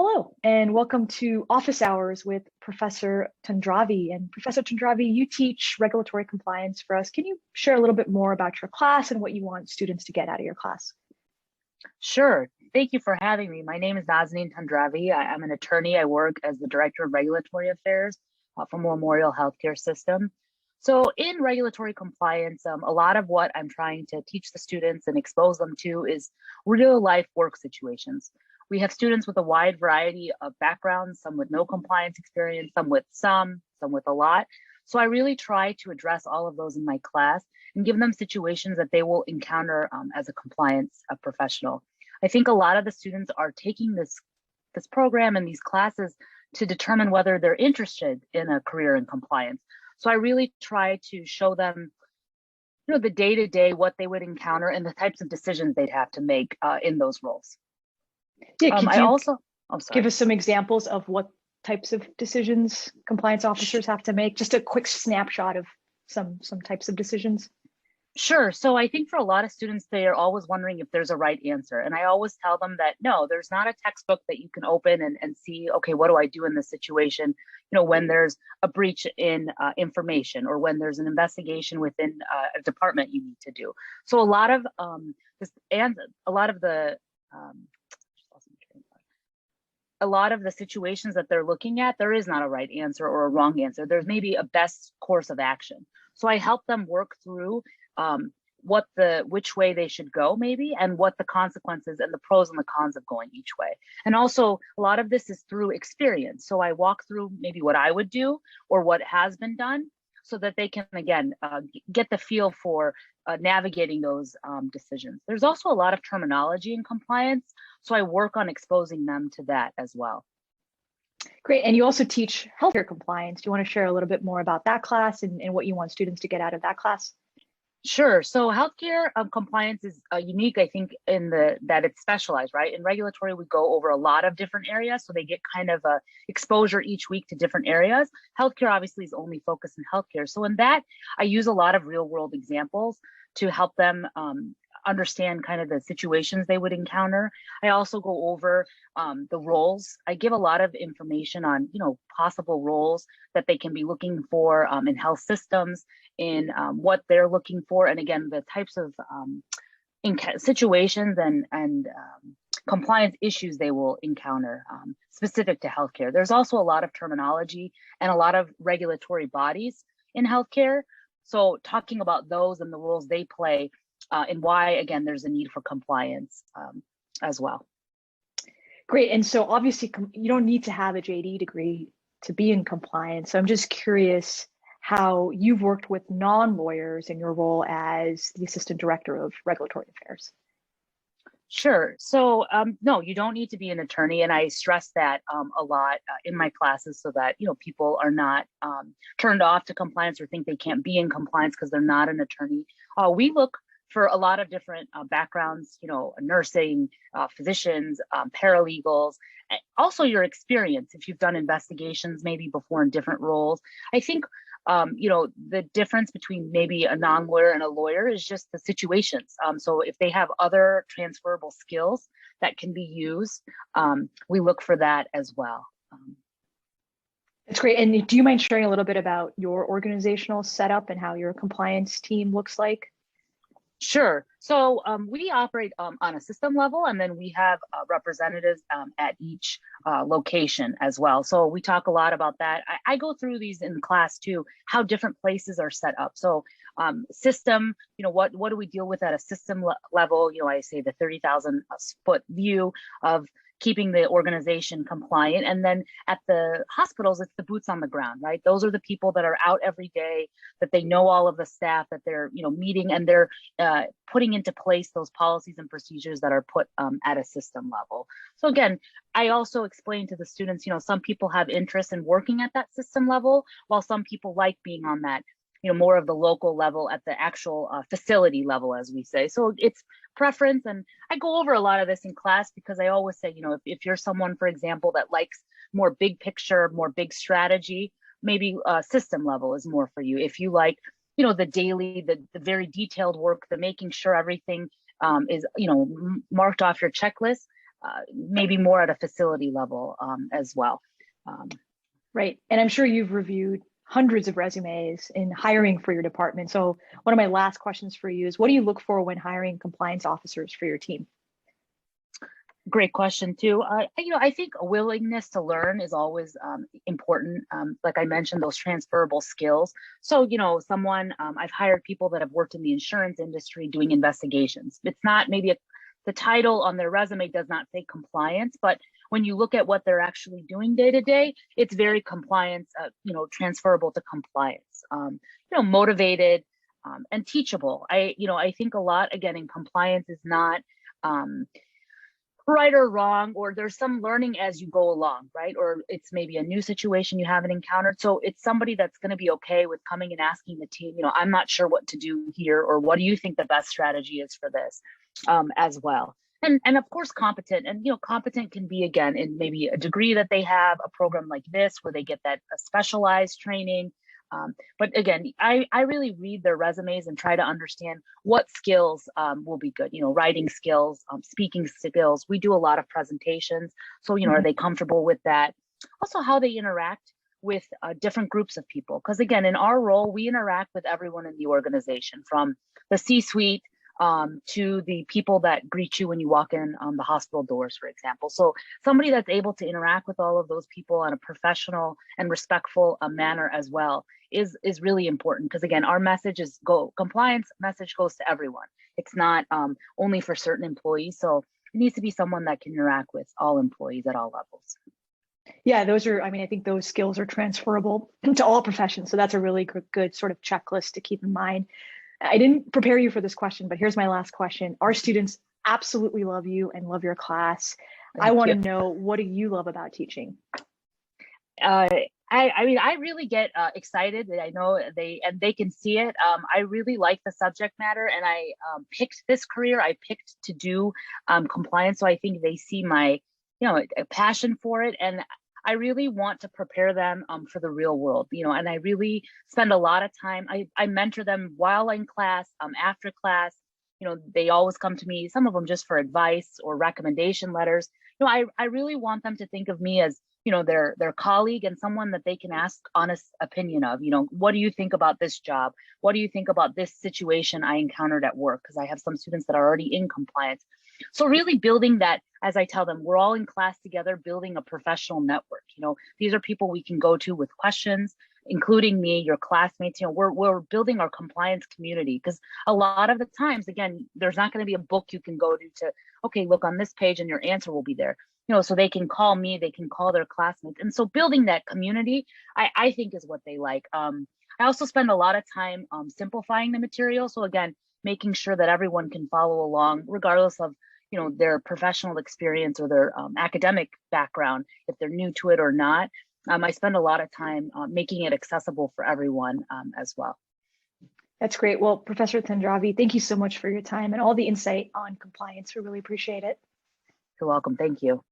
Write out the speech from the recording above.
Hello, and welcome to Office Hours with Professor Tandravi. And Professor Tandravi, you teach regulatory compliance for us. Can you share a little bit more about your class and what you want students to get out of your class? Sure. Thank you for having me. My name is Nazanin Tandravi. I'm an attorney. I work as the Director of Regulatory Affairs for Memorial Healthcare System. So in regulatory compliance, a lot of what I'm trying to teach the students and expose them to is real life work situations. We have students with a wide variety of backgrounds, some with no compliance experience, some with some with a lot. So I really try to address all of those in my class and give them situations that they will encounter as a compliance professional. I think a lot of the students are taking this program and these classes to determine whether they're interested in a career in compliance. So I really try to show them, the day-to-day, what they would encounter and the types of decisions they'd have to make in those roles. Yeah, could you give us some examples of what types of decisions compliance officers have to make? Just a quick snapshot of some types of decisions. Sure. So I think for a lot of students, they are always wondering if there's a right answer. And I always tell them that no, there's not a textbook that you can open and see, okay, what do I do in this situation? When there's a breach in information or when there's an investigation within a department you need to do. So a lot of the situations that they're looking at, there is not a right answer or a wrong answer. There's maybe a best course of action. So I help them work through which way they should go maybe, and what the consequences and the pros and the cons of going each way. And also a lot of this is through experience. So I walk through maybe what I would do or what has been done so that they can, again, get the feel for navigating those decisions. There's also a lot of terminology in compliance. So I work on exposing them to that as well. Great. And you also teach healthcare compliance. Do you want to share a little bit more about that class and what you want students to get out of that class? Sure. So healthcare compliance is unique, I think, in that it's specialized, right? In regulatory, we go over a lot of different areas, so they get kind of a exposure each week to different areas. Healthcare obviously is only focused in healthcare. So in that, I use a lot of real world examples to help them understand kind of the situations they would encounter. I also go over the roles. I give a lot of information on, possible roles that they can be looking for in health systems, in what they're looking for, and again, the types of situations and compliance issues they will encounter specific to healthcare. There's also a lot of terminology and a lot of regulatory bodies in healthcare. So talking about those and the roles they play and why, again, there's a need for compliance as well. Great. And so obviously you don't need to have a JD degree to be in compliance. So I'm just curious how you've worked with non-lawyers in your role as the Assistant Director of Regulatory Affairs. Sure. So no, you don't need to be an attorney. And I stress that a lot in my classes so that, people are not turned off to compliance or think they can't be in compliance because they're not an attorney. We look for a lot of different backgrounds, nursing, physicians, paralegals, also your experience. If you've done investigations maybe before in different roles, I think, the difference between maybe a non-lawyer and a lawyer is just the situations. So if they have other transferable skills that can be used, we look for that as well. That's great. And do you mind sharing a little bit about your organizational setup and how your compliance team looks like? Sure. So we operate on a system level, and then we have representatives at each location as well. So we talk a lot about that. I go through these in class too, how different places are set up. So system, what do we deal with at a system level? I say the 30,000 foot view of keeping the organization compliant. And then at the hospitals, it's the boots on the ground, right? Those are the people that are out every day, that they know all of the staff, that they're, meeting, and they're putting into place those policies and procedures that are put at a system level. So again, I also explain to the students, some people have interest in working at that system level, while some people like being on that more of the local level at the actual facility level, as we say. So it's preference. And I go over a lot of this in class because I always say, if you're someone, for example, that likes more big picture, more big strategy, maybe system level is more for you. If you like, the daily, the very detailed work, the making sure everything is, marked off your checklist, maybe more at a facility level as well. Right. And I'm sure you've reviewed hundreds of resumes in hiring for your department. So one of my last questions for you is, what do you look for when hiring compliance officers for your team? Great question too. I think a willingness to learn is always important. Like I mentioned, those transferable skills. So, someone, I've hired people that have worked in the insurance industry doing investigations. It's not maybe the title on their resume does not say compliance, but when you look at what they're actually doing day to day, it's very compliance, transferable to compliance, motivated and teachable. I think a lot, again, in compliance is not, right or wrong, or there's some learning as you go along, right? Or it's maybe a new situation you haven't encountered. So it's somebody that's going to be okay with coming and asking the team, I'm not sure what to do here, or what do you think the best strategy is for this, as well. And of course, competent. And competent can be, again, in maybe a degree that they have, a program like this where they get that specialized training. But again, I really read their resumes and try to understand what skills will be good, writing skills, speaking skills. We do a lot of presentations. So, are they comfortable with that? Also, how they interact with different groups of people. Because again, in our role, we interact with everyone in the organization, from the C-suite to the people that greet you when you walk in the hospital doors, for example. So somebody that's able to interact with all of those people in a professional and respectful manner as well is really important, because again, our message is compliance message goes to everyone. It's not only for certain employees. So it needs to be someone that can interact with all employees at all levels. Yeah, I think those skills are transferable to all professions. So that's a really good sort of checklist to keep in mind. I didn't prepare you for this question, but here's my last question. Our students absolutely love you and love your class. I want to know, what do you love about teaching? I really get excited. I know they can see it. I really like the subject matter, and I picked this career. I picked to do compliance, so I think they see my a passion for it, and I really want to prepare them for the real world. And I really spend a lot of time. I mentor them while in class, after class. They always come to me. Some of them just for advice or recommendation letters. I really want them to think of me as their colleague and someone that they can ask honest opinion of. What do you think about this job? What do you think about this situation I encountered at work? Because I have some students that are already in compliance. So really building that, as I tell them, we're all in class together, building a professional network. These are people we can go to with questions, including me, your classmates. We're building our compliance community, because a lot of the times, again, there's not going to be a book you can go to, okay, look on this page and your answer will be there. So they can call me, they can call their classmates. And so building that community, I think is what they like. I also spend a lot of time simplifying the material. So again, making sure that everyone can follow along, regardless of their professional experience or their academic background, if they're new to it or not. I spend a lot of time making it accessible for everyone as well. That's great. Well, Professor Thandravi, thank you so much for your time and all the insight on compliance. We really appreciate it. You're welcome. Thank you.